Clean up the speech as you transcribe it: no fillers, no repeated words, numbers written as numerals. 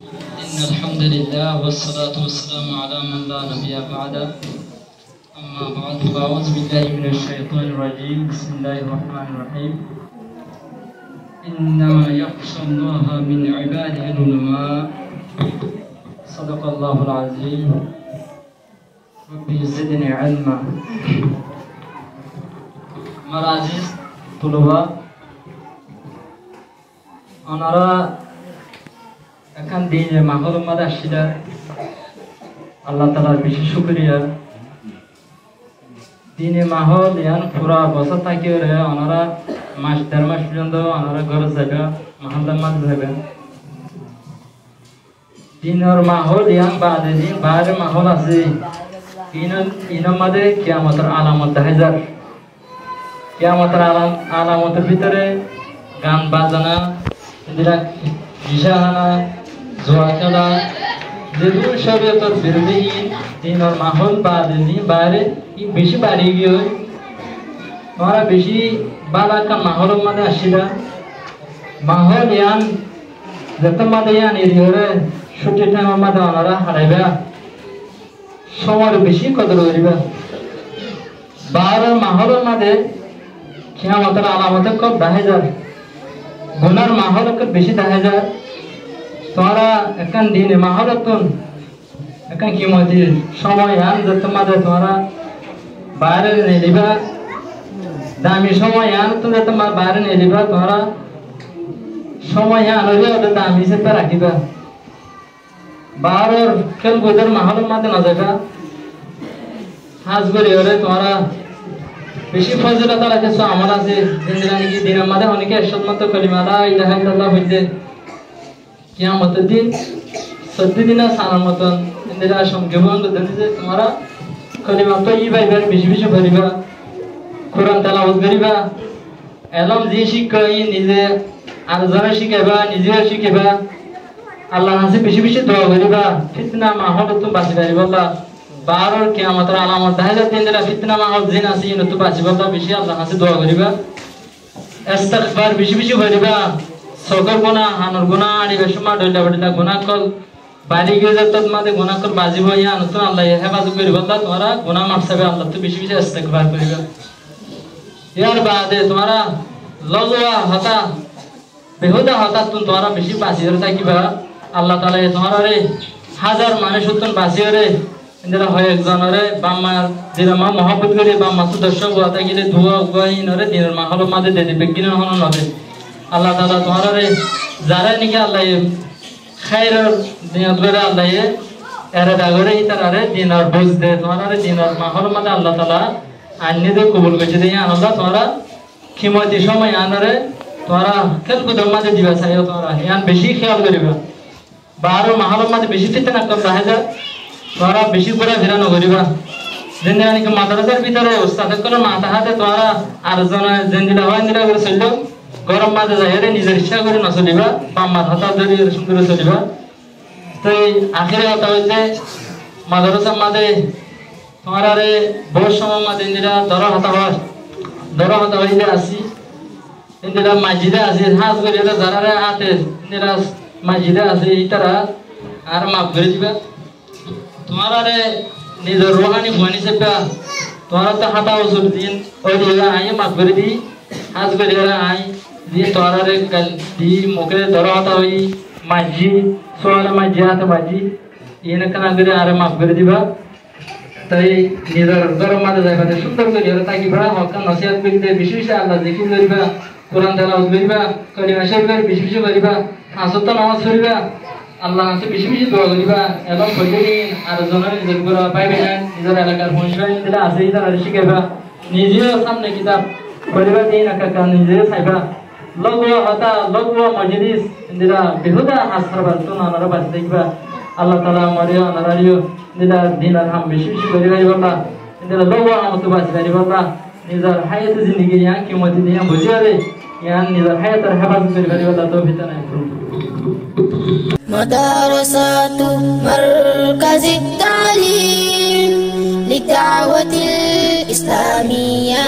إن الحمد لله والصلاة والسلام على من لا نبي بعده. أما بعد فأعوذ بالله من الشيطان الرجيم. بسم الله الرحمن الرحيم. إنما يخشى الله من عباده العلماء. صدق الله العظيم. ربي زدني علما. مراجز طلبة أنا এখন দিনে মাহল মাদা আসছিলা আল্লাহ তাআলার বিশেষ শুকরিয়া দিনে মাহল ইয়ান পুরা বছর থাকি রে ওনারা মাস দেড় মাস পর্যন্ত ওনারা ঘরে যাবে মহল্লার মাঝে যাবে দিনের মাহল ইয়ান বাদে দিন বাইরে মাহল আছে ইনের মাঝে কিয়ামতের আলামত দেখা যায় কিয়ামতের আলামতের ভিতরে গান বাজনা ইন্দিরা ইশাহানা জোয়া খেলা যেগুলো শরীয়তের বিরোধীহীন দিনের মাহল বাইরে বেশি বাড়িয়ে গিয়ে তোমরা বেশি বালাকা মাহলের মধ্যে আসিলা মাহল ইয়ান যত মধ্যে ইয়ান এরিয়রে ছুটি টাইমের মধ্যে ওনারা হারাইবা সময়ের বেশি কদর করিবা বাইরের মাহলের মধ্যে কিয়ামতের আলামতে খুব দেখা যায় গুনার মাহল খুব বেশি দেখা যায় তোমরা এখন দিনে মাহরতুন এখন কিমতির সময় আন যত মাঝে তোমরা বাইরে নিলিবা দামি সময় আন তো যত বাইরে নিলিবা তোমরা সময় আন হইলে ওদের দামি সেটা রাখিবা বাহারের খেলকুদের মাহলের মাঝে না যাবা হাজ করে ওরে তোমরা বেশি ফজিলত রাখেছো আমার আছে ইন্দিরা নাকি দিনের মাঝে অনেকে একশত মতো কলিমা লা ইলাহা ইল্লাল্লাহ হইতে কিয়ামতের দিন 14 দিন সানার মতন ইন্দিরা সঙ্গে বন্ধু যে তোমরা কলিমা তৈয়বা বেশি বেশি পড়িবা কোরআন তেলাওয়াত করিবা এলম যে শিখাই নিজে আর যারা শিখাইবা নিজেও শিখাইবা আল্লাহর কাছে বেশি বেশি দোয়া করিবা ফিতনা মাহল তো বাঁচি পারিবা আল্লাহ বারর কিয়ামতের আলামত দেখা যায় ইন্দিরা ফিতনা মাহল জিন আছে ইন তো বাঁচিবা আল্লাহ বেশি আল্লাহর কাছে দোয়া করিবা ইস্তিগফার বেশি বেশি করিবা সকল গুনাহ হানুর গুনাহ আড়িবে সময় ডইলা বড়িলা গুনাহ কল বাড়ি গিয়ে যত মাঝে গুনাহ কল বাজিব ইয়া নতুন আল্লাহ হেফাজত করিব আল্লাহ তোমরা গুনাহ মাফ চাইবে আল্লাহ তো বেশি বেশি ইস্তিগফার করিবা ইয়ার বাদে তোমরা লগওয়া হতা বেহুদা হতা তোমরা বেশি বাঁচিয়ে থাকিবা আল্লাহ তাআলা তোমরা রে হাজার মানুষ উত্তন বাঁচিয়ে রে ইন্দরা হয় একজনরে বাম্মার দিরামা মহব্বত করে বাম্মা তো দর্শক হতা গিলে ধোয়া গইনরে দিনের মাহল মাঝে দে দিবে কিনা হন নবে আল্লাহ তাআলা তোমরা রে যারা নাকি আল্লাহ খায়রের নিয়ত করে আল্লাহ এর দাগরে ইতারে দিনার বুঝ দে তোমরা রে দিনার মাহল মাঝে আল্লাহ তাআলা আইনে দে কবুল করে দেই আল্লাহ তোমরা কিমতি সময় আনরে তোমরা কেন কদম মাঝে দিবা চাইও তোমরা ইয়ান বেশি খেয়াল করিবা বারো মাহল মাঝে বেশি ফিতনা কর দেখা যায় তোমরা বেশি করে ফিরানো করিবা যেন নাকি মাদ্রাসার ভিতরে উস্তাদ কোন মাথা হাতে তোমরা আর জন যেন হয় নিরা করে চললো গরম মাঝে যাইরে নিজের ইচ্ছা করে না চলিবা বাম্মার হাতা ধরে সুন্দর চলিবা তো আখেরে কথা হইতে মাদ্রাসার মাঝে তোমরা রে বহু সময় মাঝে ইন্দিরা দর হাতা হইতে আসি ইন্দিরা মসজিদে আসি হাজ করে যারা রে হাতে ইন্দিরা মসজিদে আসি ইতারা আর মাফ করে দিবা তোমরা রে নিজের রোহানি ভুয়ানি সেবা তোমরা তো হাতা ওসুর দিন ওই দিলা আই মাফ করে দি হাজ করে আই দি তোমরা রে কাল দি মুখে দর হাতা হই মাজি সোয়ারে মাজি হাতে মাজি ইনে কানা করে আর মাফ করে দিবা তাই নিজের গরম মাঝে যাইবা সুন্দর করে তাকি ভাড়া হক নসিহত করিতে বিশেষ আল্লাহ জিকির করিবা কোরআন তেলাওয়াত করিবা কলিমা শরীফ বেশি বেশি করিবা আসত নামাজ পড়িবা আল্লাহ কাছে বেশি বেশি দোয়া করিবা এবং প্রতিদিন আর জনের নিজের উপর পাইবে না নিজের এলাকার পৌঁছাই দিলে আছে তারা শিখাইবা নিজেও সামনে কিতাব পড়িবা দিন একা নিজে চাইবা লগওয়া হতা লগওয়া মজলিস ইন্দিরা বেহুদা হাসরবা তো নানারা বাঁচি দেখবা আল্লাহ তাআলা মরিও নারারিও ইন্দিরা দিন আর হাম বেশি বেশি করিবা আল্লাহ ইন্দিরা লগওয়া আমত বাঁচি আল্লাহ নিজের হায়াত জিন্দেগি ইয়া কিমতি দিয়া বুঝিয়া রে ইয়ান নিজের হায়াতের হেফাজত করিবা আল্লাহ তৌফিক দান করুন مدرسة مركز التعليم للدعوة الإسلامية